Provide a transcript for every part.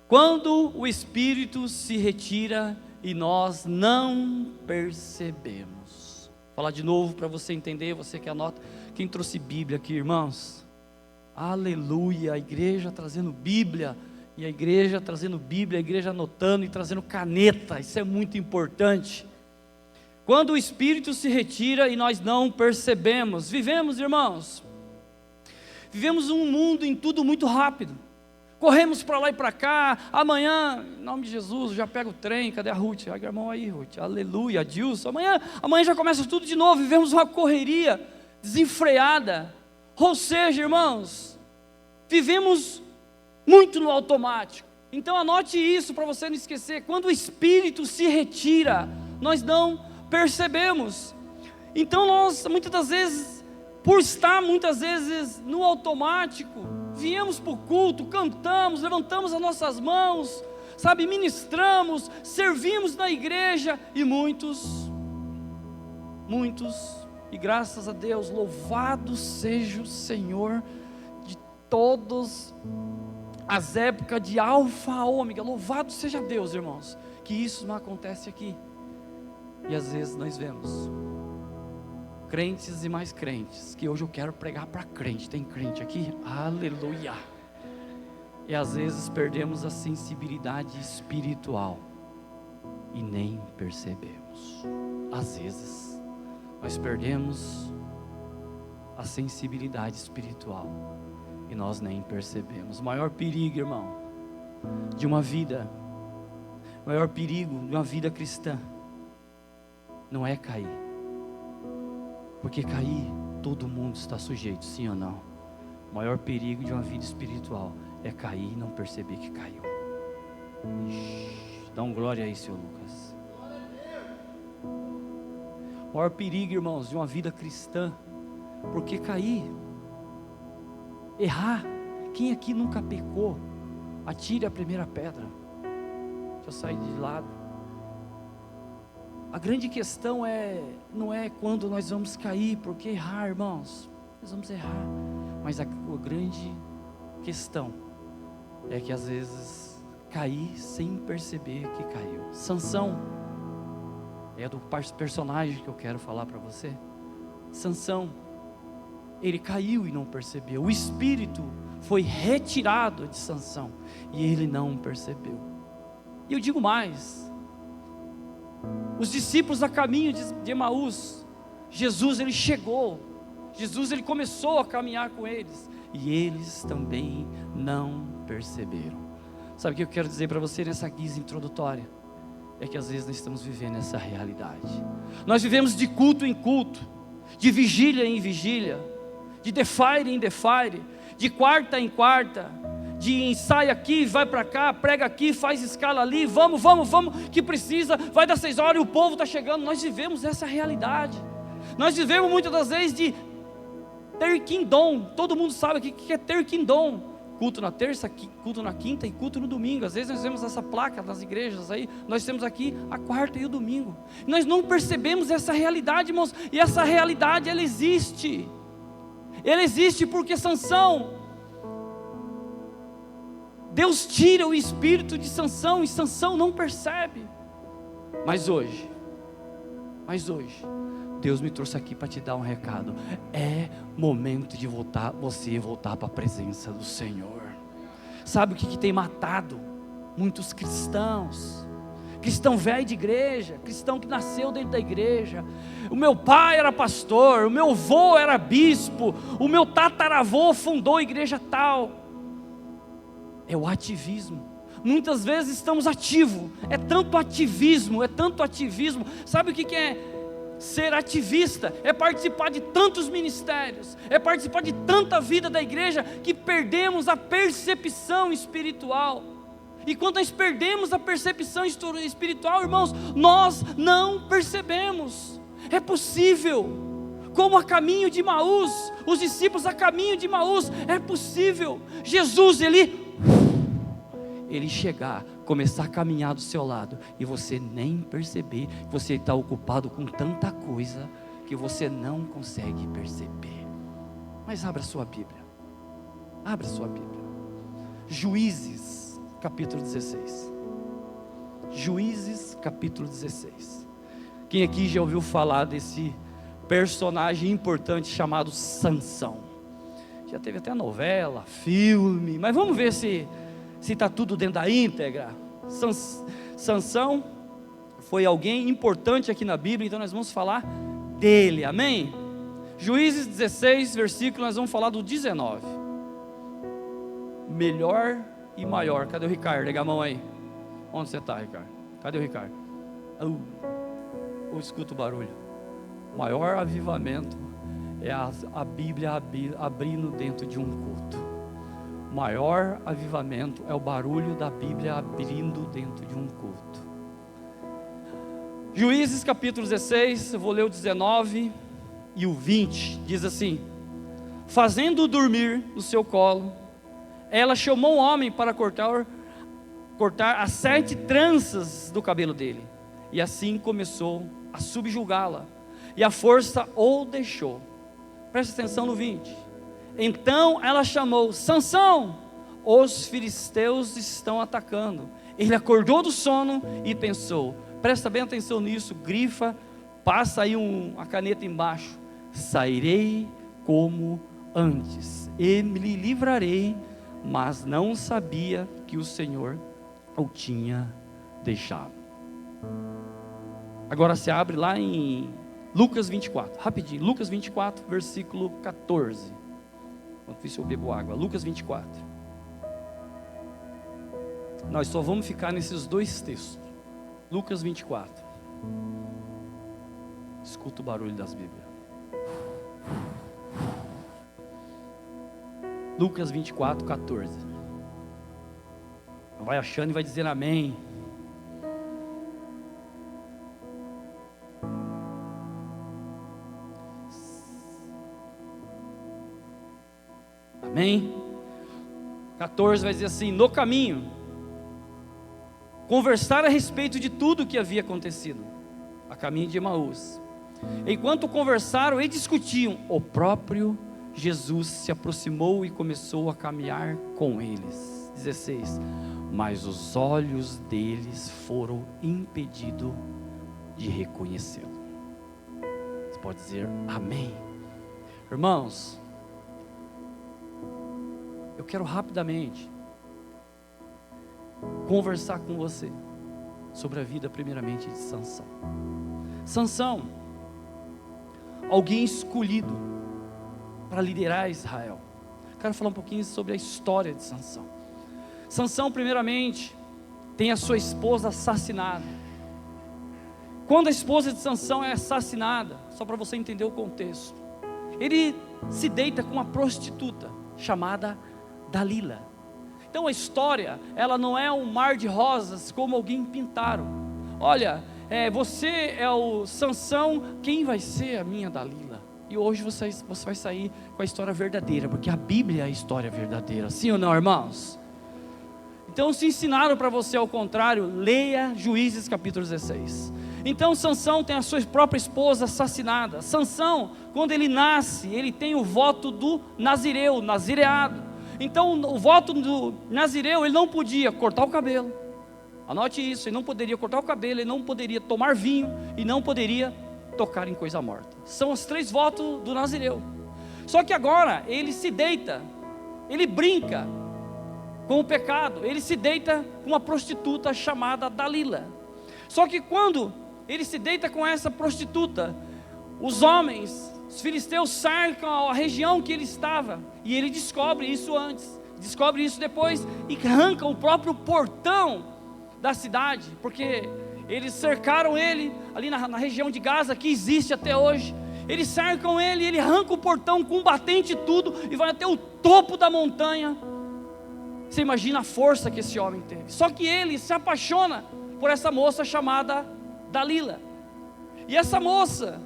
Quando o Espírito se retira e nós não percebemos. Vou falar de novo para você entender, você que anota. Quem trouxe Bíblia aqui, irmãos? Aleluia, a igreja trazendo Bíblia, e a igreja trazendo Bíblia, a igreja anotando e trazendo caneta, isso é muito importante. Quando o Espírito se retira e nós não percebemos, vivemos, irmãos, vivemos um mundo em tudo muito rápido, corremos para lá e para cá. Amanhã, em nome de Jesus, já pega o trem. Cadê a Ruth? Ai, irmão aí, Ruth, aleluia, Adilson. Amanhã já começa tudo de novo, vivemos uma correria desenfreada, ou seja, irmãos, vivemos muito no automático. Então anote isso para você não esquecer, quando o Espírito se retira, nós não percebemos. Então nós, muitas das vezes, por estar muitas vezes no automático, viemos para o culto, cantamos, levantamos as nossas mãos, sabe, ministramos, servimos na igreja, e muitos, e graças a Deus, louvado seja o Senhor, de todas as épocas, de alfa a ômega, louvado seja Deus, irmãos, que isso não acontece aqui. E às vezes nós vemos crentes e mais crentes, que hoje eu quero pregar para crente. Tem crente aqui? Aleluia. E às vezes perdemos a sensibilidade espiritual e nem percebemos. Às vezes nós perdemos a sensibilidade espiritual e nós nem percebemos. O maior perigo, irmão, de uma vida, o maior perigo de uma vida cristã não é cair, porque cair todo mundo está sujeito, sim ou não? O maior perigo de uma vida espiritual é cair e não perceber que caiu. Dá um glória aí, Senhor Lucas. O maior perigo, irmãos, de uma vida cristã, porque cair, errar. Quem aqui nunca pecou? Atire a primeira pedra. Deixa eu sair de lado. A grande questão não é quando nós vamos cair, porque errar, irmãos, nós vamos errar, mas a grande questão é que às vezes cair sem perceber que caiu. Sansão é do personagem que eu quero falar para você. Sansão, ele caiu e não percebeu. O espírito foi retirado de Sansão e ele não percebeu. E eu digo mais, os discípulos a caminho de Emaús, Jesus ele chegou, Jesus ele começou a caminhar com eles, e eles também não perceberam. Sabe o que eu quero dizer para você nessa guisa introdutória? É que às vezes nós estamos vivendo essa realidade. Nós vivemos de culto em culto, de vigília em vigília, de defaire em defaire, de quarta em quarta, de ensaio aqui, vai para cá, prega aqui, faz escala ali, vamos, que precisa, vai dar 6 horas e o povo está chegando. Nós vivemos essa realidade. Nós vivemos muitas das vezes de ter quindom. Todo mundo sabe o que é ter quindom. Culto na terça, culto na quinta e culto no domingo. Às vezes nós vemos essa placa nas igrejas aí, nós temos aqui a quarta e o domingo. Nós não percebemos essa realidade, irmãos, e essa realidade ela existe. Ela existe porque Sansão, Deus tira o espírito de Sansão e Sansão não percebe. Mas hoje, Deus me trouxe aqui para te dar um recado. É momento de você voltar para a presença do Senhor. Sabe o que tem matado muitos cristãos? Cristão velho de igreja, cristão que nasceu dentro da igreja. O meu pai era pastor, o meu avô era bispo, o meu tataravô fundou a igreja tal. É o ativismo. Muitas vezes estamos ativos, é tanto ativismo. Sabe o que é ser ativista? É participar de tantos ministérios, é participar de tanta vida da igreja, que perdemos a percepção espiritual. E quando nós perdemos a percepção espiritual, irmãos, nós não percebemos. É possível, como a caminho de Emaús, os discípulos a caminho de Emaús, é possível Jesus ele chegar, começar a caminhar do seu lado, e você nem perceber, que você está ocupado com tanta coisa, que você não consegue perceber. Mas abra sua Bíblia, Juízes, capítulo 16. Juízes, capítulo 16. Quem aqui já ouviu falar desse personagem importante chamado Sansão? Já teve até novela, filme, mas vamos ver se está tudo dentro da íntegra. Sansão foi alguém importante aqui na Bíblia, então nós vamos falar dele, amém? Juízes 16, versículo, nós vamos falar do 19. Melhor e maior. Cadê o Ricardo? Lega a mão aí. Onde você está, Ricardo? Cadê o Ricardo? Escuta o barulho. Maior avivamento é a Bíblia abrindo dentro de um culto. Maior avivamento é o barulho da Bíblia abrindo dentro de um culto. Juízes capítulo 16, eu vou ler o 19 e o 20, diz assim: fazendo-o dormir no seu colo, ela chamou um homem para cortar as 7 tranças do cabelo dele, e assim começou a subjugá-la, e a força o deixou. Presta atenção no 20. Então ela chamou: Sansão, os filisteus estão atacando. Ele acordou do sono e pensou, presta bem atenção nisso, grifa, passa aí a caneta embaixo: sairei como antes, e me livrarei, mas não sabia que o Senhor o tinha deixado. Agora se abre lá em Lucas 24, rapidinho, Lucas 24, versículo 14. Enquanto isso eu bebo água. Lucas 24. Nós só vamos ficar nesses 2 textos. Lucas 24. Escuta o barulho das Bíblias. Lucas 24, 14. Vai achando e vai dizer amém. Amém? 14 vai dizer assim: no caminho, conversar a respeito de tudo o que havia acontecido, a caminho de Emaús. Enquanto conversaram e discutiam, o próprio Jesus se aproximou e começou a caminhar com eles. 16. Mas os olhos deles foram impedidos de reconhecê-lo. Você pode dizer amém? Irmãos, eu quero rapidamente conversar com você sobre a vida primeiramente de Sansão. Sansão, alguém escolhido para liderar Israel. Quero falar um pouquinho sobre a história de Sansão. Sansão primeiramente tem a sua esposa assassinada. Quando a esposa de Sansão é assassinada, só para você entender o contexto, ele se deita com uma prostituta chamada Dalila. Então a história, ela não é um mar de rosas como alguém pintaram. Olha, você é o Sansão, quem vai ser a minha Dalila? E hoje você vai sair com a história verdadeira, porque a Bíblia é a história verdadeira, sim ou não, irmãos? Então se ensinaram para você ao contrário, leia Juízes capítulo 16. Então Sansão tem a sua própria esposa assassinada. Sansão, quando ele nasce, ele tem o voto do nazireu, nazireado. Então o voto do nazireu, ele não podia cortar o cabelo. Anote isso, ele não poderia cortar o cabelo, ele não poderia tomar vinho e não poderia tocar em coisa morta. São os 3 votos do nazireu. Só que agora ele se deita, ele brinca com o pecado, ele se deita com uma prostituta chamada Dalila. Só que quando ele se deita com essa prostituta, os homens, os filisteus cercam a região que ele estava, e ele descobre isso antes, descobre isso depois, e arrancam o próprio portão da cidade, porque eles cercaram ele, ali na região de Gaza, que existe até hoje. Eles cercam ele, ele arranca o portão com batente e tudo, e vai até o topo da montanha. Você imagina a força que esse homem teve. Só que ele se apaixona por essa moça chamada Dalila, e essa moça,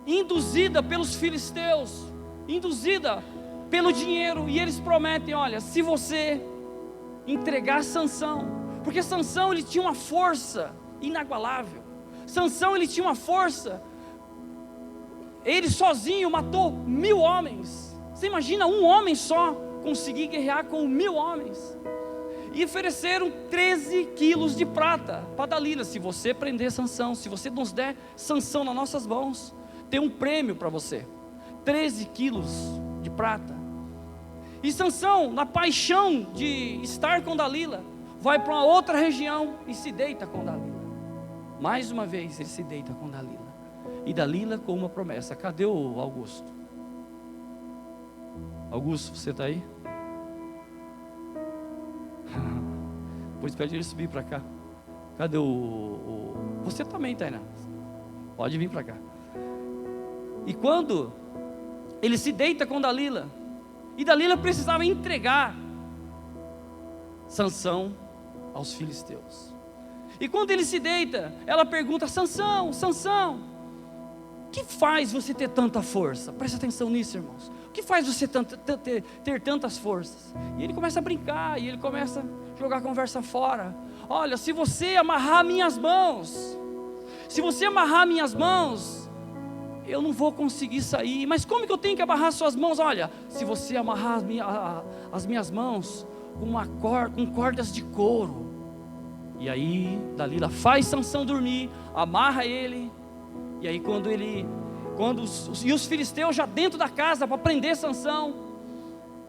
induzida pelos filisteus, induzida pelo dinheiro, e eles prometem: olha, se você entregar Sansão, porque Sansão ele tinha uma força inagualável. Sansão ele tinha uma força, ele sozinho matou 1000 homens. Você imagina um homem só conseguir guerrear com 1000 homens? e ofereceram 13 quilos de prata para Dalila. Se você prender Sansão, se você nos der Sansão nas nossas mãos, tem um prêmio para você, 13 quilos de prata. E Sansão, na paixão de estar com Dalila, vai para uma outra região e se deita com Dalila. Mais uma vez ele se deita com Dalila. E Dalila com uma promessa. Cadê o Augusto? Augusto, você está aí? Pois pede ele subir para cá. Cadê Você também, Tainá. Pode vir para cá. E quando ele se deita com Dalila, e Dalila precisava entregar Sansão aos filisteus. E quando ele se deita, ela pergunta: Sansão, Sansão, o que faz você ter tanta força? Presta atenção nisso, irmãos. O que faz você ter tantas forças? E ele começa a brincar, e ele começa a jogar a conversa fora. Olha, se você amarrar minhas mãos, eu não vou conseguir sair. Mas como que eu tenho que amarrar suas mãos? Olha, se você amarrar as minhas mãos com cordas de couro. E aí Dalila faz Sansão dormir, amarra ele. E aí e os filisteus já dentro da casa para prender Sansão.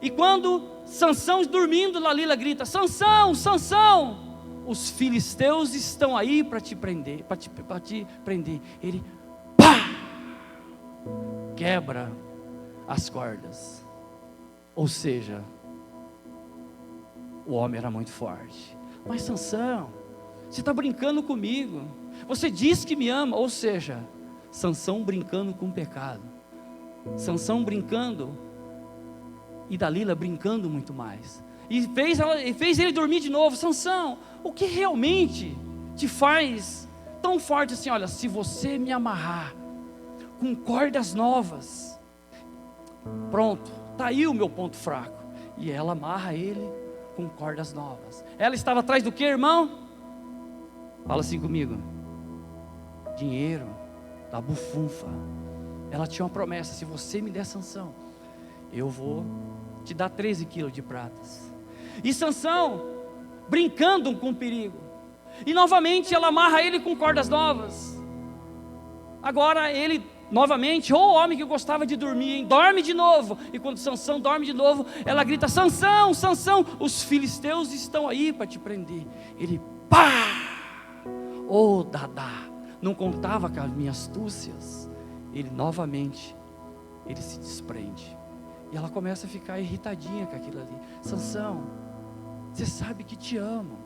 E quando Sansão dormindo, Dalila grita: Sansão, Sansão, os filisteus estão aí para te prender, Ele quebra as cordas. Ou seja, o homem era muito forte. Mas Sansão, você está brincando comigo, você diz que me ama. Ou seja, Sansão brincando com o pecado, Sansão brincando, e Dalila brincando muito mais, e fez ele dormir de novo. Sansão, o que realmente te faz tão forte assim? Olha, se você me amarrar com cordas novas, pronto, está aí o meu ponto fraco. E ela amarra ele com cordas novas. Ela estava atrás do que, irmão? Fala assim comigo: dinheiro, da bufunfa. Ela tinha uma promessa: se você me der Sansão, eu vou te dar 13 quilos de pratas. E Sansão brincando com o perigo, e novamente ela amarra ele com cordas novas. Agora ele novamente, o homem que gostava de dormir, hein? Dorme de novo. E quando Sansão dorme de novo, ela grita: Sansão, Sansão, os filisteus estão aí para te prender. Ele Dadá, não contava com as minhas astúcias. Ele novamente, ele se desprende. E ela começa a ficar irritadinha com aquilo ali. Sansão, você sabe que te amo.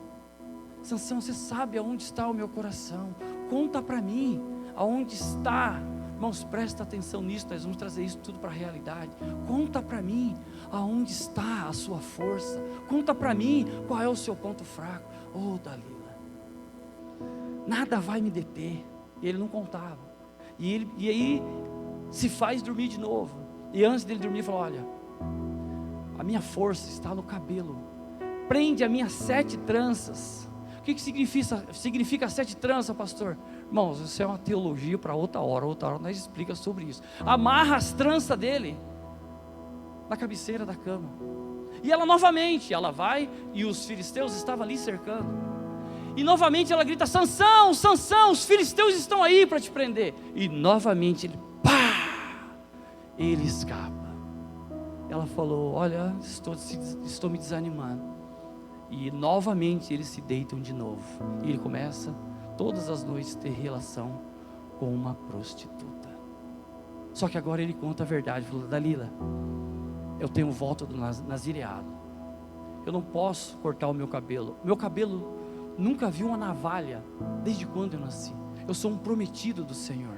Sansão, você sabe aonde está o meu coração. Conta para mim aonde está. Irmãos, presta atenção nisso, nós vamos trazer isso tudo para a realidade. Conta para mim aonde está a sua força. Conta para mim qual é o seu ponto fraco. Dalila, nada vai me deter. Ele não contava. E aí se faz dormir de novo. E antes dele dormir, ele falou: olha, a minha força está no cabelo. Prende as minhas 7 tranças. O que significa 7 tranças, pastor? Irmãos, isso é uma teologia para outra hora nós explicamos sobre isso. Amarra as tranças dele na cabeceira da cama. E ela novamente, ela vai, e os filisteus estavam ali cercando. E novamente ela grita: Sansão, Sansão, os filisteus estão aí para te prender. E novamente ele escapa. Ela falou: olha, estou me desanimando. E novamente eles se deitam de novo. E ele começa todas as noites ter relação com uma prostituta. Só que agora ele conta a verdade. Falou: Dalila, eu tenho voto do nazireado. Eu não posso cortar o meu cabelo. Meu cabelo nunca viu uma navalha desde quando eu nasci. Eu sou um prometido do Senhor.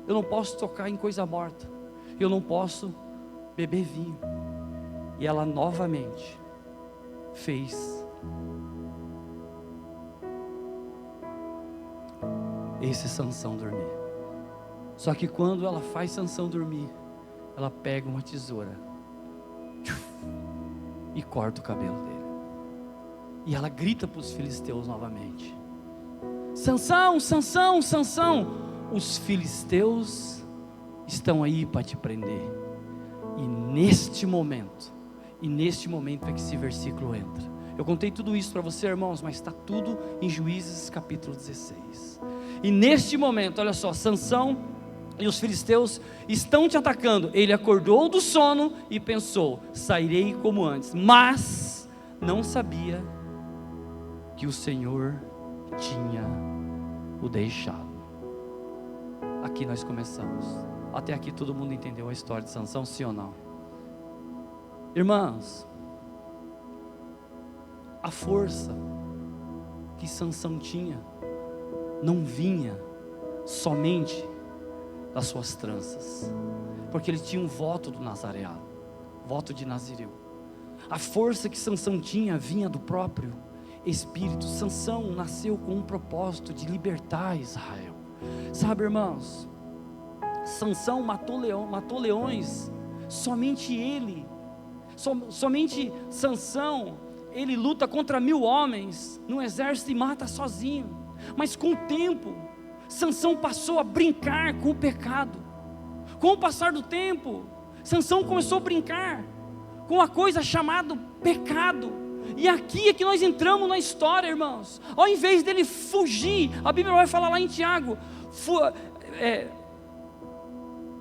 Eu não posso tocar em coisa morta. Eu não posso beber vinho. E ela novamente fez esse Sansão dormir. Só que quando ela faz Sansão dormir, ela pega uma tesoura e corta o cabelo dele. E ela grita para os filisteus novamente: Sansão, Sansão, Sansão, os filisteus estão aí para te prender. E neste momento é que esse versículo entra. Eu contei tudo isso para você, irmãos, mas está tudo em Juízes capítulo 16. E neste momento, olha só, Sansão e os filisteus estão te atacando. Ele acordou do sono e pensou: sairei como antes. Mas não sabia que o Senhor tinha o deixado. Aqui nós começamos. Até aqui todo mundo entendeu a história de Sansão, sim ou não? Irmãos, a força que Sansão tinha não vinha somente das suas tranças, porque ele tinha um voto do nazareado, voto de Nazireu. A força que Sansão tinha vinha do próprio Espírito. Sansão nasceu com um propósito de libertar Israel. Sabe, irmãos, Sansão matou leões, somente ele, somente Sansão, ele luta contra 1000 homens no exército e mata sozinho. Mas com o tempo, Sansão passou a brincar com o pecado. Com o passar do tempo, Sansão começou a brincar com a coisa chamada pecado. E aqui é que nós entramos na história, irmãos. Ao invés dele fugir, a Bíblia vai falar lá em Tiago,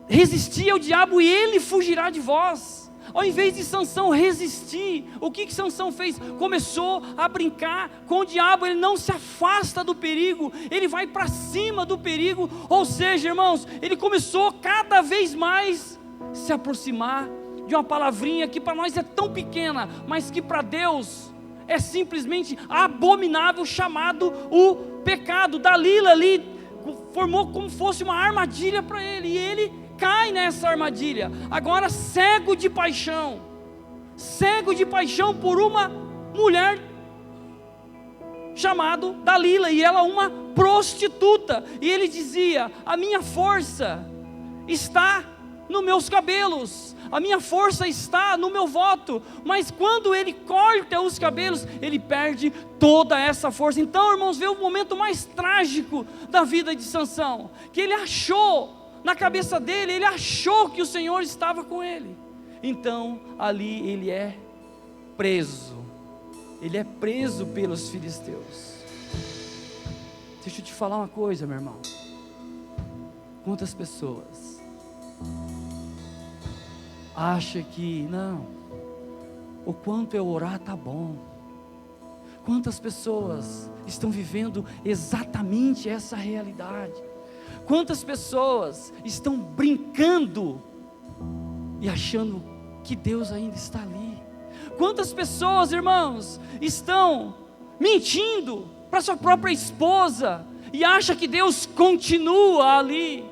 resistir ao diabo e ele fugirá de vós. Ao invés de Sansão resistir, o que Sansão fez? Começou a brincar com o diabo. Ele não se afasta do perigo, ele vai para cima do perigo. Ou seja, irmãos, ele começou cada vez mais se aproximar de uma palavrinha que para nós é tão pequena, mas que para Deus é simplesmente abominável, chamado o pecado. Dalila ali formou como fosse uma armadilha para ele, e ele cai nessa armadilha, agora cego de paixão por uma mulher chamada Dalila, e ela uma prostituta, e ele dizia: a minha força está nos meus cabelos, a minha força está no meu voto. Mas quando ele corta os cabelos, ele perde toda essa força. Então, irmãos, vê o momento mais trágico da vida de Sansão, que ele achou, na cabeça dele, ele achou que o Senhor estava com ele. Então, ali ele é preso pelos filisteus. Deixa eu te falar uma coisa, meu irmão. Quantas pessoas acham que, não, o quanto eu orar tá bom. Quantas pessoas estão vivendo exatamente essa realidade? Quantas pessoas estão brincando e achando que Deus ainda está ali? Quantas pessoas, irmãos, estão mentindo para sua própria esposa e acham que Deus continua ali?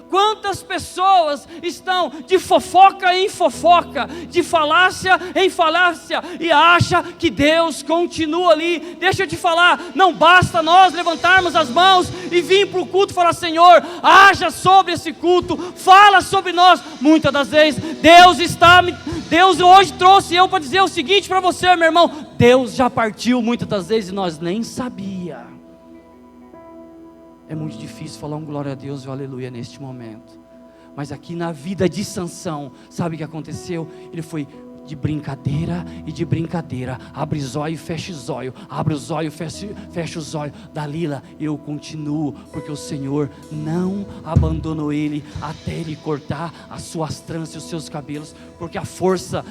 Quantas pessoas estão de fofoca em fofoca, de falácia em falácia, e acha que Deus continua ali? Deixa eu te falar, não basta nós levantarmos as mãos e vir para o culto e falar: Senhor, haja sobre esse culto, fala sobre nós. Muitas das vezes Deus hoje trouxe eu para dizer o seguinte para você, meu irmão: Deus já partiu muitas das vezes e nós nem sabia. É muito difícil falar um glória a Deus e um aleluia neste momento. Mas aqui na vida de Sansão, sabe o que aconteceu? Ele foi de brincadeira e de brincadeira. Abre zóio e fecha zóio. Abre o zóio, fecha o zóio. Dalila, eu continuo, porque o Senhor não abandonou ele até ele cortar as suas tranças e os seus cabelos. Porque a força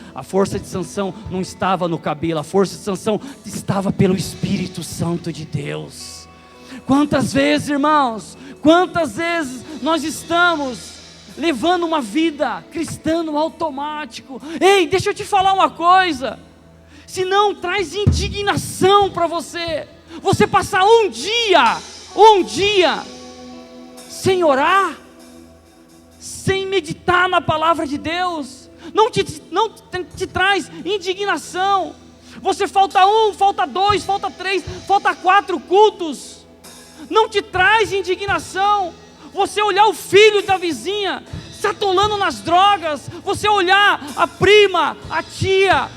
de Sansão não estava no cabelo. A força de Sansão estava pelo Espírito Santo de Deus. Quantas vezes, irmãos, nós estamos levando uma vida cristã no automático? Ei, deixa eu te falar uma coisa: se não traz indignação para você passar um dia sem orar, sem meditar na palavra de Deus, não te traz indignação. Você falta 1, falta 2, falta 3, falta 4 cultos, não te traz indignação. Você olhar o filho da vizinha se atolando nas drogas, você olhar a prima, a tia,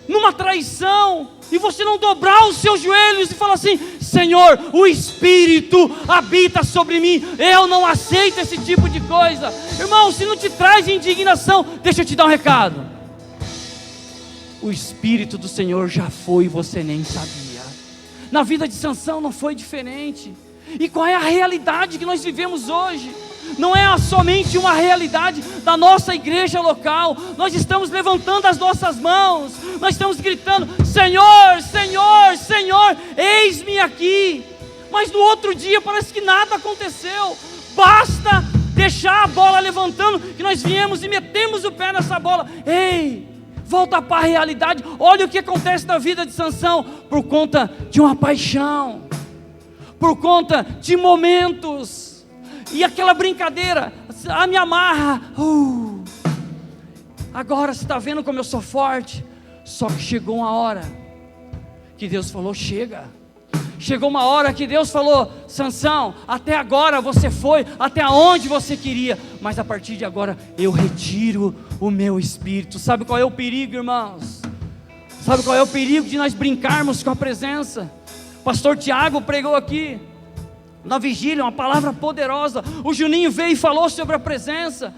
numa traição, e você não dobrar os seus joelhos e falar assim: Senhor, o Espírito habita sobre mim, eu não aceito esse tipo de coisa. Irmão, se não te traz indignação, deixa eu te dar um recado: o Espírito do Senhor já foi e você nem sabia. Na vida de Sansão não foi diferente. E qual é a realidade que nós vivemos hoje? Não é somente uma realidade da nossa igreja local. Nós estamos levantando as nossas mãos, nós estamos gritando: Senhor, Senhor, Senhor, eis-me aqui. Mas no outro dia parece que nada aconteceu. Basta deixar a bola levantando, que nós viemos e metemos o pé nessa bola. Ei, volta para a realidade. Olha o que acontece na vida de Sansão, por conta de uma paixão, por conta de momentos, e aquela brincadeira, me amarra, agora você está vendo como eu sou forte. Só que chegou uma hora que Deus falou: chega. Chegou uma hora que Deus falou: Sansão, até agora você foi até onde você queria, mas a partir de agora eu retiro o meu espírito. Sabe qual é o perigo, irmãos? Sabe qual é o perigo de nós brincarmos com a presença? Pastor Tiago pregou aqui na vigília uma palavra poderosa. O Juninho veio e falou sobre a presença.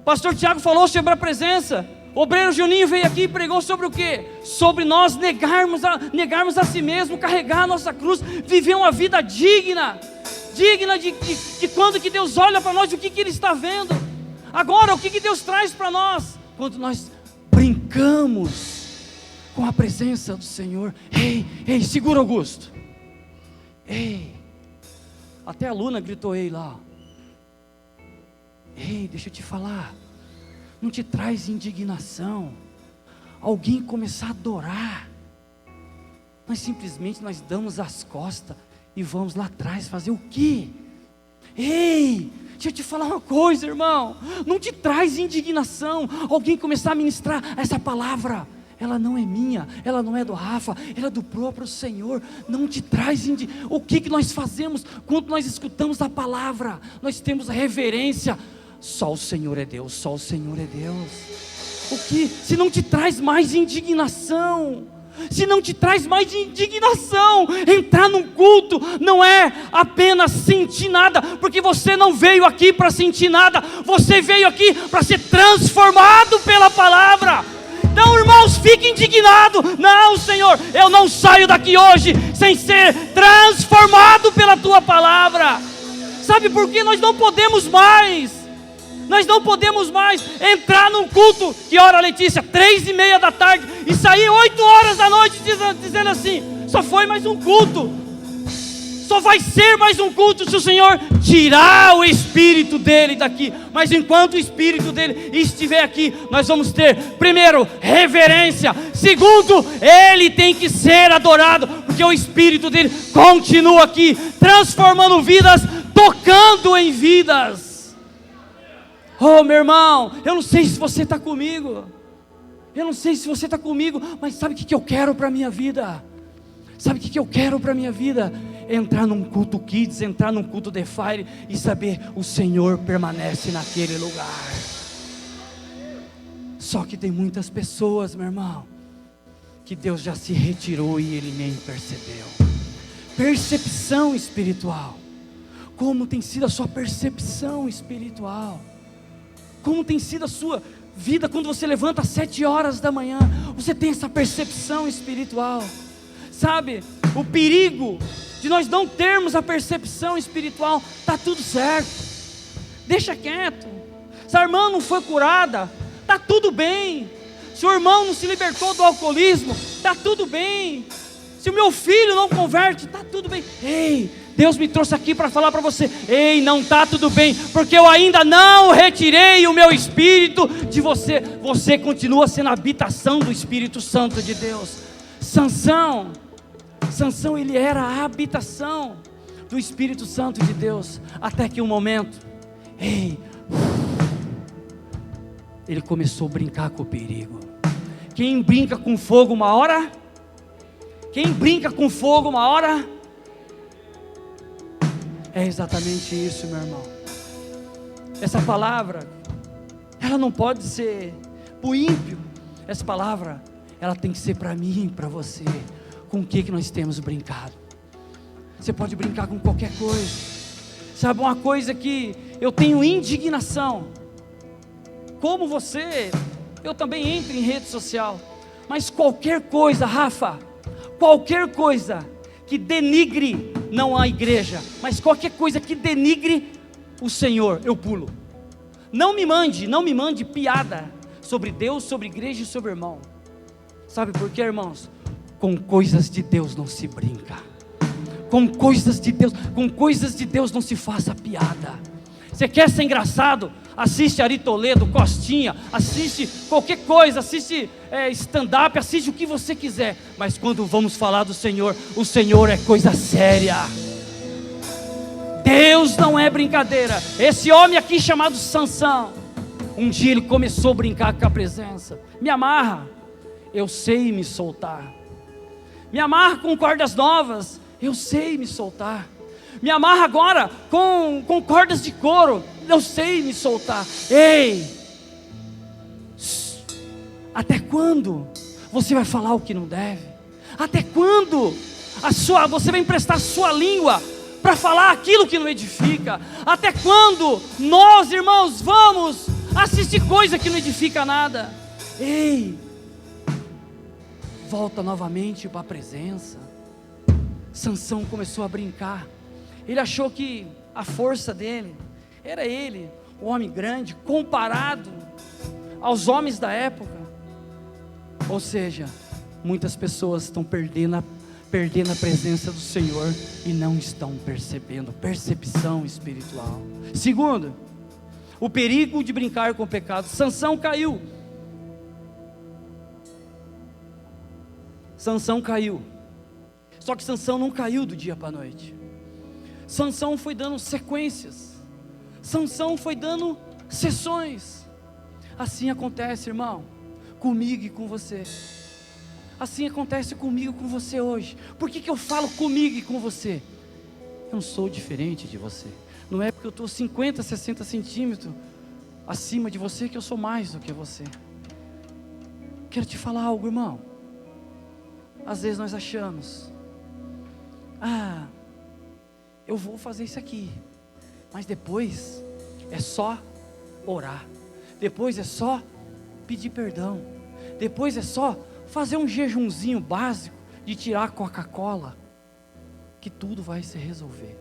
Pastor Tiago falou sobre a presença. O obreiro Juninho veio aqui e pregou sobre o quê? Sobre nós negarmos a si mesmo, carregar a nossa cruz, viver uma vida digna de quando que Deus olha para nós, o que Ele está vendo. Agora, o que Deus traz para nós? Quando nós brincamos com a presença do Senhor. Ei, segura, Augusto. Ei, até a Luna gritou ei lá. Ei, deixa eu te falar. Não te traz indignação alguém começar a adorar. Nós simplesmente damos as costas e vamos lá atrás fazer o quê? Ei, deixa eu te falar uma coisa, irmão. Não te traz indignação alguém começar a ministrar essa palavra. Ela não é minha, ela não é do Rafa, ela é do próprio Senhor. Não te traz o que nós fazemos quando nós escutamos a palavra? Nós temos a reverência. Só o Senhor é Deus, só o Senhor é Deus. O que? Se não te traz mais indignação, se não te traz mais indignação, entrar num culto não é apenas sentir nada, porque você não veio aqui para sentir nada, você veio aqui para ser transformado pela palavra. Então, irmãos, fiquem indignados. Não, Senhor, eu não saio daqui hoje sem ser transformado pela Tua palavra. Sabe por quê? Nós não podemos mais entrar num culto, que hora, Letícia? 3:30 da tarde, e sair 8 horas da noite dizendo assim: só foi mais um culto, só vai ser mais um culto se o Senhor tirar o Espírito dele daqui. Mas enquanto o Espírito dele estiver aqui, nós vamos ter, primeiro, reverência. Segundo, ele tem que ser adorado, porque o Espírito dele continua aqui, transformando vidas, tocando em vidas. Oh, meu irmão, eu não sei se você está comigo, mas sabe o que eu quero para a minha vida? Sabe o que eu quero para a minha vida? Entrar num culto Kids, entrar num culto The Fire e saber: o Senhor permanece naquele lugar. Só que tem muitas pessoas, meu irmão, que Deus já se retirou e Ele nem percebeu. Percepção espiritual. Como tem sido a sua percepção espiritual? Como tem sido a sua vida quando você levanta às 7 horas da manhã? Você tem essa percepção espiritual? Sabe, o perigo de nós não termos a percepção espiritual. Está tudo certo, deixa quieto. Se a irmã não foi curada, está tudo bem. Se o irmão não se libertou do alcoolismo, está tudo bem. Se o meu filho não converte, está tudo bem. Ei, Deus me trouxe aqui para falar para você: ei, não está tudo bem, porque eu ainda não retirei o meu Espírito de você. Você continua sendo a habitação do Espírito Santo de Deus. Sansão, ele era a habitação do Espírito Santo de Deus, até que um momento, ele começou a brincar com o perigo. Quem brinca com fogo uma hora, é exatamente isso, meu irmão. Essa palavra, ela não pode ser para o ímpio. Essa palavra, ela tem que ser para mim e para você. Com o que nós temos brincado? Você pode brincar com qualquer coisa. Sabe uma coisa que eu tenho indignação? Como você, eu também entro em rede social, Mas qualquer coisa, Rafa, qualquer coisa que denigre, não a igreja, mas qualquer coisa que denigre o Senhor, eu pulo. Não me mande piada sobre Deus, sobre igreja e sobre irmão. Sabe por quê, irmãos? Com coisas de Deus não se brinca. Com coisas de Deus não se faça piada. Você quer ser engraçado? Assiste Ari Toledo, Costinha, assiste qualquer coisa, assiste stand-up, assiste o que você quiser. Mas quando vamos falar do Senhor, o Senhor é coisa séria. Deus não é brincadeira. Esse homem aqui chamado Sansão, um dia ele começou a brincar com a presença. Me amarra, eu sei me soltar. Me amarra com cordas novas, eu sei me soltar. Me amarra agora com cordas de couro, eu sei me soltar. Ei, até quando você vai falar o que não deve? Até quando você vai emprestar a sua língua para falar aquilo que não edifica? Até quando nós, irmãos, vamos assistir coisa que não edifica nada? Ei, volta novamente para a presença. Sansão começou a brincar. Ele achou que a força dele era ele, o homem grande, comparado aos homens da época. Ou seja, muitas pessoas estão perdendo a presença do Senhor e não estão percebendo. Percepção espiritual. Segundo, o perigo de brincar com o pecado. Sansão caiu. Só que Sansão não caiu do dia para a noite. Sansão foi dando sequências. Sansão foi dando sessões. Assim acontece, irmão, comigo e com você. Assim acontece comigo e com você hoje. Por que eu falo comigo e com você? Eu não sou diferente de você. Não é porque eu estou 50, 60 centímetros acima de você que eu sou mais do que você. Quero te falar algo, irmão. Às vezes nós achamos, eu vou fazer isso aqui, mas depois é só orar, depois é só pedir perdão, depois é só fazer um jejumzinho básico de tirar a Coca-Cola, que tudo vai se resolver.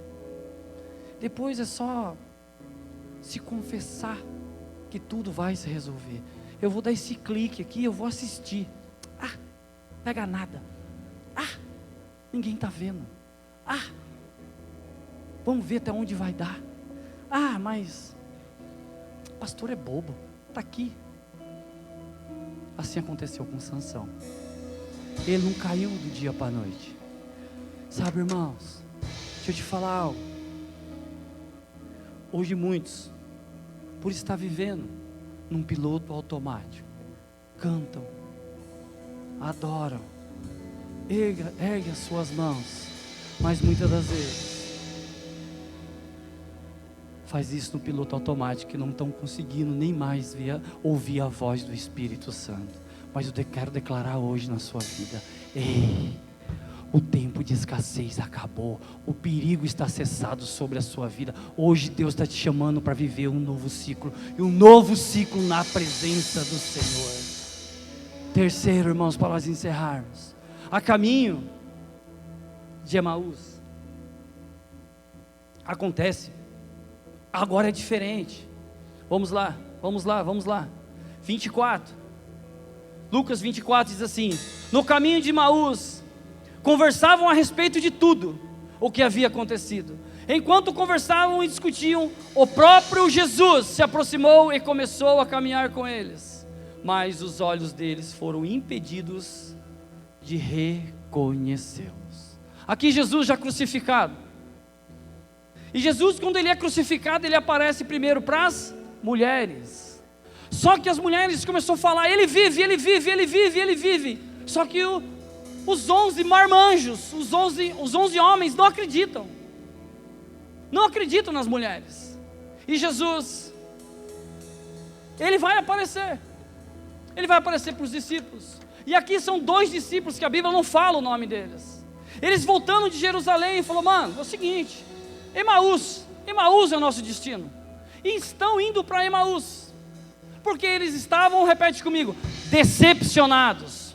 Depois é só se confessar, que tudo vai se resolver. Eu vou dar esse clique aqui, eu vou assistir. Pega nada. Ninguém está vendo. Vamos ver até onde vai dar. Mas o pastor é bobo, está aqui. Assim aconteceu com Sansão. Ele não caiu do dia para a noite. Sabe, irmãos, deixa eu te falar algo. Hoje muitos, por estar vivendo num piloto automático, cantam, adoram, ergue as suas mãos, mas muitas das vezes faz isso no piloto automático, que não estão conseguindo nem mais ouvir a voz do Espírito Santo. Mas eu quero declarar hoje na sua vida: ei, o tempo de escassez acabou, o perigo está cessado sobre a sua vida. Hoje Deus está te chamando para viver um novo ciclo, e um novo ciclo na presença do Senhor. Terceiro, irmãos, para nós encerrarmos, a caminho de Emaús, acontece, agora é diferente. Vamos lá, 24, Lucas 24 diz assim: no caminho de Emaús, conversavam a respeito de tudo o que havia acontecido. Enquanto conversavam e discutiam, o próprio Jesus se aproximou e começou a caminhar com eles, mas os olhos deles foram impedidos de reconhecê-los. Aqui Jesus já crucificado, e Jesus, quando ele é crucificado, ele aparece primeiro para as mulheres. Só que as mulheres começaram a falar: ele vive. Só que os 11 marmanjos, os 11 homens não acreditam nas mulheres. E Jesus, ele vai aparecer para os discípulos. E aqui são 2 discípulos que a Bíblia não fala o nome deles. Eles voltando de Jerusalém, falou: mano, é o seguinte, Emaús é o nosso destino. E estão indo para Emaús, porque eles estavam, repete comigo, decepcionados.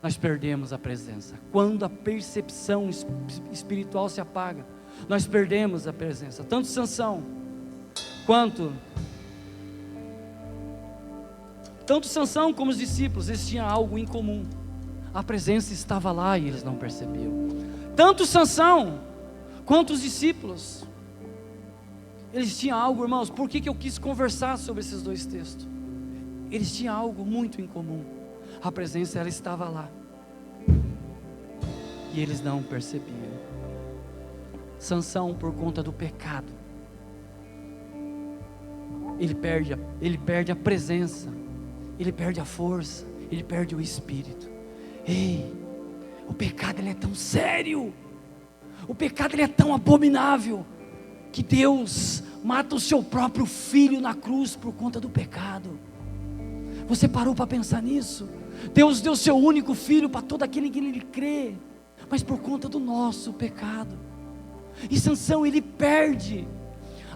nós perdemos a presença. Quando a percepção espiritual se apaga, nós perdemos a presença. Tanto Sansão como os discípulos, eles tinham algo em comum. A presença estava lá e eles não percebiam. Tanto Sansão quanto os discípulos, eles tinham algo, irmãos. Por que eu quis conversar sobre esses dois textos? Eles tinham algo muito em comum. A presença, ela estava lá e eles não percebiam. Sansão, por conta do pecado, ele perde a presença, ele perde a força, ele perde o espírito. Ei, o pecado, ele é tão sério, o pecado, ele é tão abominável, que Deus mata o seu próprio filho na cruz por conta do pecado. Você parou para pensar nisso? Deus deu seu único filho para todo aquele que nele crê, mas por conta do nosso pecado. E Sansão, ele perde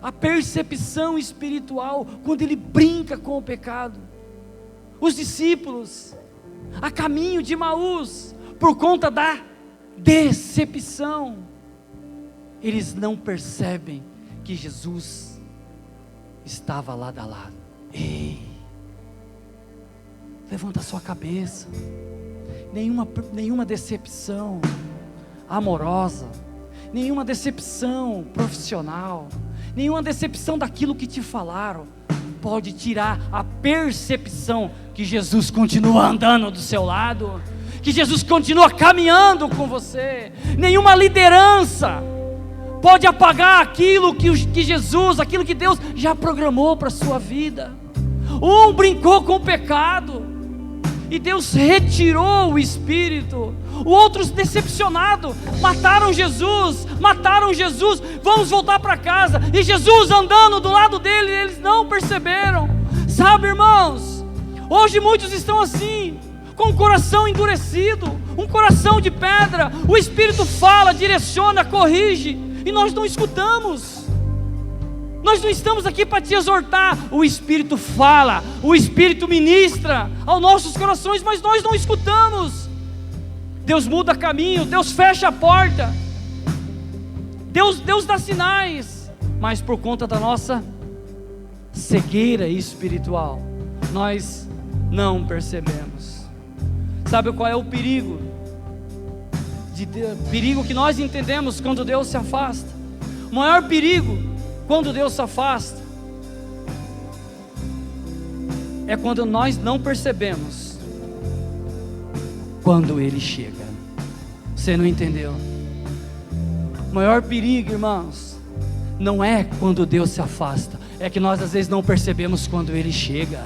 a percepção espiritual quando ele brinca com o pecado. Os discípulos, a caminho de Emaús, por conta da decepção, eles não percebem que Jesus estava lado a lado. Ei, levanta a sua cabeça. Nenhuma decepção amorosa, nenhuma decepção profissional, nenhuma decepção daquilo que te falaram pode tirar a percepção que Jesus continua andando do seu lado, que Jesus continua caminhando com você. Nenhuma liderança pode apagar aquilo que Jesus, aquilo que Deus já programou para a sua vida. Um brincou com o pecado e Deus retirou o espírito. O outro decepcionado, mataram Jesus, vamos voltar para casa, e Jesus andando do lado dele, eles não perceberam. Sabe, irmãos, hoje muitos estão assim, com o coração endurecido, um coração de pedra. O Espírito fala, direciona, corrige, e nós não escutamos. Nós não estamos aqui para te exortar. O Espírito fala, o Espírito ministra aos nossos corações, mas nós não escutamos. Deus muda caminho, Deus fecha a porta, Deus dá sinais, mas por conta da nossa cegueira espiritual, nós não percebemos. Sabe qual é o perigo? Perigo que nós entendemos quando Deus se afasta. O maior perigo quando Deus se afasta é quando nós não percebemos quando Ele chega. Você não entendeu? O maior perigo, irmãos, não é quando Deus se afasta, é que nós às vezes não percebemos quando Ele chega.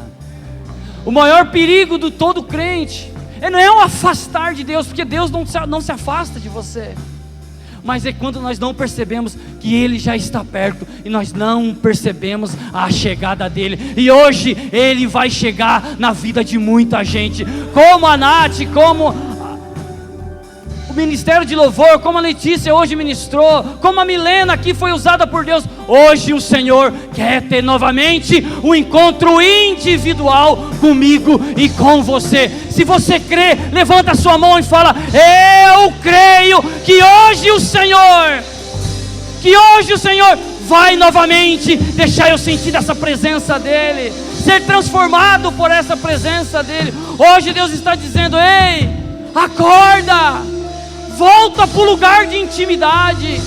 O maior perigo do todo crente não é o afastar de Deus, porque Deus não se afasta de você, mas é quando nós não percebemos que Ele já está perto, e nós não percebemos a chegada dEle. E hoje Ele vai chegar na vida de muita gente, como a Nath, como o Ministério de Louvor, como a Letícia hoje ministrou, como a Milena aqui foi usada por Deus. Hoje o Senhor quer ter novamente um encontro individual comigo e com você. Se você crê, levanta a sua mão e fala: eu creio que hoje o Senhor vai novamente deixar eu sentir essa presença dEle, ser transformado por essa presença dEle. Hoje Deus está dizendo: ei, acorda, volta para o lugar de intimidade.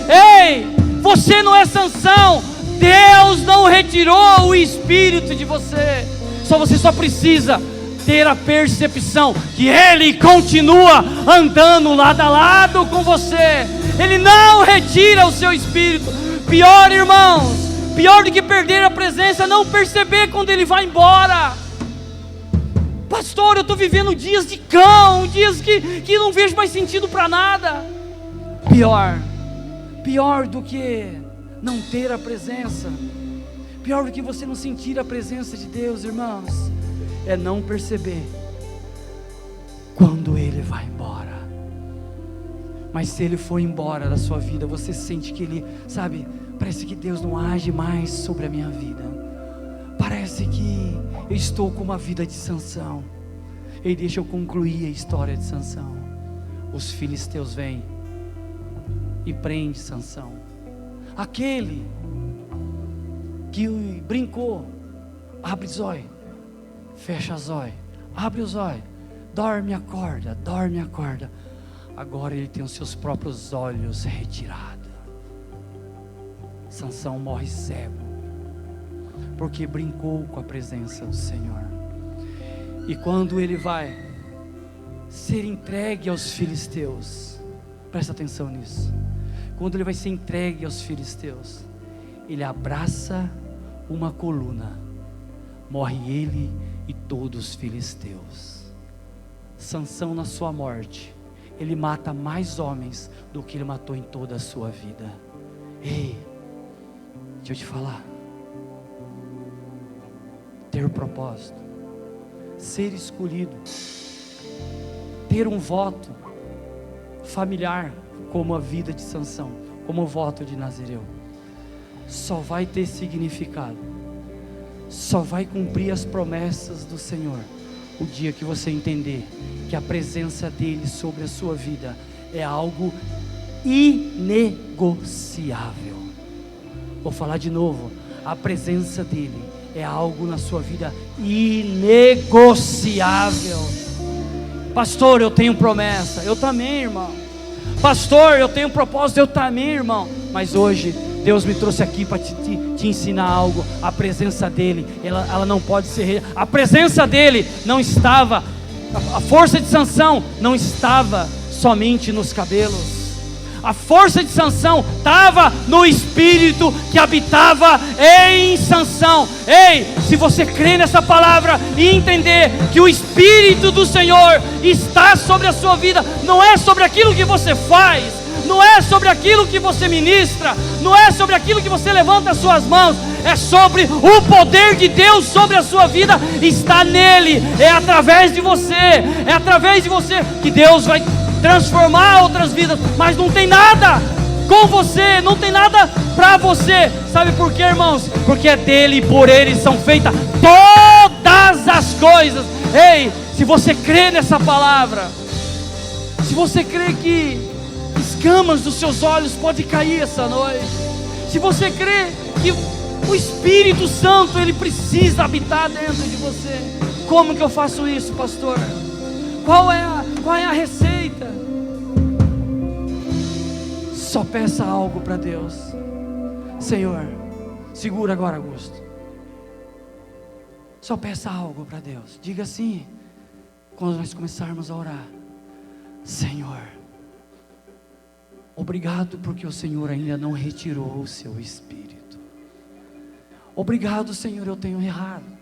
Ei, você não é Sansão, Deus não retirou o espírito de você. Você só precisa ter a percepção que Ele continua andando lado a lado com você. Ele não retira o seu espírito. Pior, irmãos, pior do que perder a presença é não perceber quando Ele vai embora. Pastor, eu estou vivendo dias de cão, dias que não vejo mais sentido para nada. Pior do que não ter a presença, pior do que você não sentir a presença de Deus, irmãos, é não perceber quando Ele vai embora. Mas se Ele for embora da sua vida, você sente que Ele, sabe, parece que Deus não age mais sobre a minha vida. Parece que eu estou com uma vida de Sansão. Ei, deixa eu concluir a história de Sansão. Os filisteus vêm e prendem Sansão. Aquele que brincou, abre os olhos, fecha os olhos, abre os olhos, dorme, acorda, dorme, acorda. Agora ele tem os seus próprios olhos retirados. Sansão morre cego, porque brincou com a presença do Senhor. E quando ele vai ser entregue aos filisteus, presta atenção nisso, quando ele vai ser entregue aos filisteus, ele abraça uma coluna, morre ele e todos os filisteus. Sansão, na sua morte, ele mata mais homens do que ele matou em toda a sua vida. Ei, deixa eu te falar, ter um propósito, ser escolhido, ter um voto familiar, como a vida de Sansão, como o voto de Nazireu, só vai ter significado, só vai cumprir as promessas do Senhor o dia que você entender que a presença dele sobre a sua vida é algo inegociável. Vou falar de novo, a presença dele é algo na sua vida inegociável. Pastor, eu tenho promessa, eu também, irmão. Pastor, eu tenho propósito, eu também, irmão. Mas hoje Deus me trouxe aqui para te ensinar algo. A presença dele, ela não pode ser. A presença dele não estava, a força de Sansão não estava somente nos cabelos. A força de Sansão estava no espírito que habitava em Sansão. Ei, se você crê nessa palavra e entender que o espírito do Senhor está sobre a sua vida, não é sobre aquilo que você faz, não é sobre aquilo que você ministra, não é sobre aquilo que você levanta as suas mãos, é sobre o poder de Deus sobre a sua vida, está nele, é através de você que Deus vai transformar outras vidas. Mas não tem nada com você, não tem nada para você. Sabe por quê, irmãos? Porque é dele e por ele são feitas todas as coisas. Ei, se você crê nessa palavra, se você crê que escamas dos seus olhos podem cair essa noite, se você crê que o Espírito Santo ele precisa habitar dentro de você, como que eu faço isso, pastor? Qual é a receita? Só peça algo para Deus. Senhor, segura agora, Augusto. Só peça algo para Deus. Diga assim, quando nós começarmos a orar: Senhor, obrigado porque o Senhor ainda não retirou o seu Espírito. Obrigado, Senhor, eu tenho errado.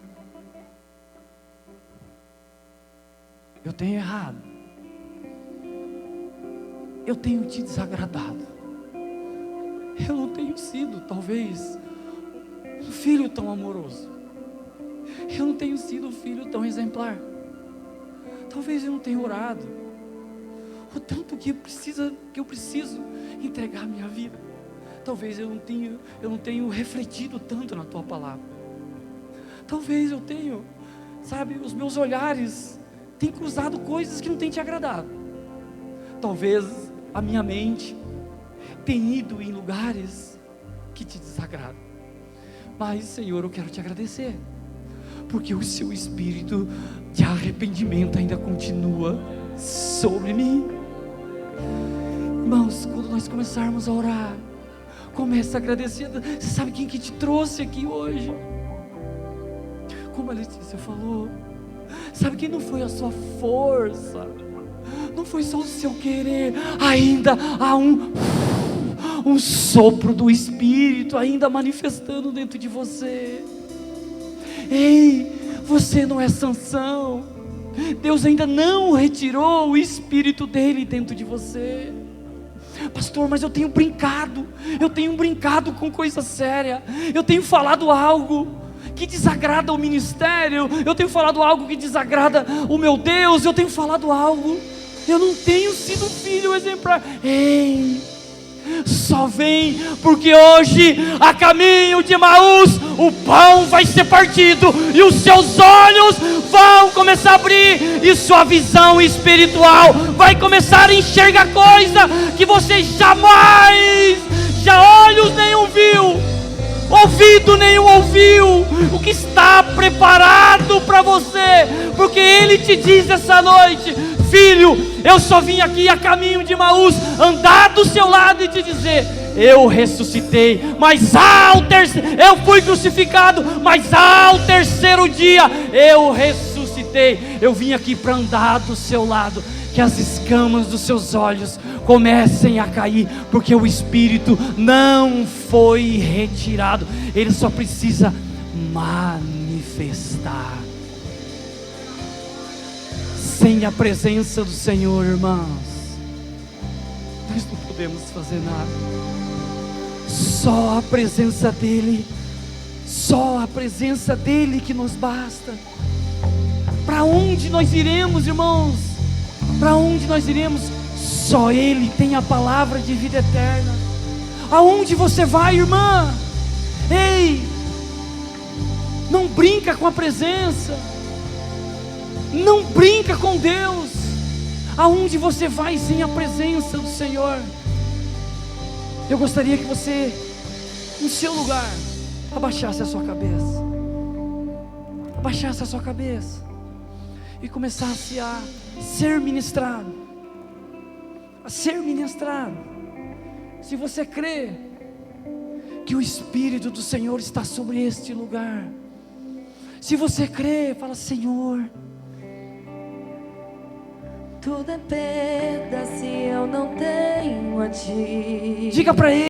Eu tenho errado. Eu tenho te desagradado. Eu não tenho sido, talvez, um filho tão amoroso. Eu não tenho sido um filho tão exemplar. Talvez eu não tenha orado o tanto que eu preciso entregar a minha vida. Talvez eu não tenho refletido tanto na tua palavra. Talvez eu tenho, os meus olhares têm cruzado coisas que não têm te agradado. Talvez a minha mente tenha ido em lugares que te desagradam. Mas, Senhor, eu quero te agradecer, porque o seu espírito de arrependimento ainda continua sobre mim. Irmãos, quando nós começarmos a orar, comece a agradecer. Você sabe quem que te trouxe aqui hoje? Como a Letícia falou, sabe quem não foi a sua força, não foi só o seu querer, ainda há um sopro do Espírito ainda manifestando dentro de você. Ei, você não é Sansão. Deus ainda não retirou o Espírito dele dentro de você. Pastor, mas eu tenho brincado com coisa séria, eu tenho falado algo que desagrada o ministério, eu tenho falado algo que desagrada o meu Deus, eu tenho falado algo, eu não tenho sido filho exemplar. Ei, Só vem porque hoje, a caminho de Emaús, o pão vai ser partido e os seus olhos vão começar a abrir e sua visão espiritual vai começar a enxergar coisa que você jamais, já olhos nenhum viu, ouvido nenhum ouviu, o que está preparado para você, porque Ele te diz essa noite: filho, eu só vim aqui a caminho de Emaús, andar do seu lado e te dizer: eu ressuscitei, mas eu fui crucificado, mas ao terceiro dia eu ressuscitei. Eu vim aqui para andar do seu lado, que as escamas dos seus olhos comecem a cair, porque o Espírito não foi retirado, ele só precisa manifestar. Sem a presença do Senhor, irmãos, nós não podemos fazer nada. Só a presença dEle, só a presença dEle que nos basta. Para onde nós iremos, irmãos? Para onde nós iremos? Só Ele tem a palavra de vida eterna. Aonde você vai, irmã? Ei, não brinca com a presença, não brinca com Deus. Aonde você vai sem a presença do Senhor? Eu gostaria que você, no seu lugar, abaixasse a sua cabeça, abaixasse a sua cabeça e começasse a ser ministrado, a ser ministrado. Se você crê que o Espírito do Senhor está sobre este lugar, se você crê, fala: Senhor, tudo é perda se eu não tenho a Ti. Diga para Ele.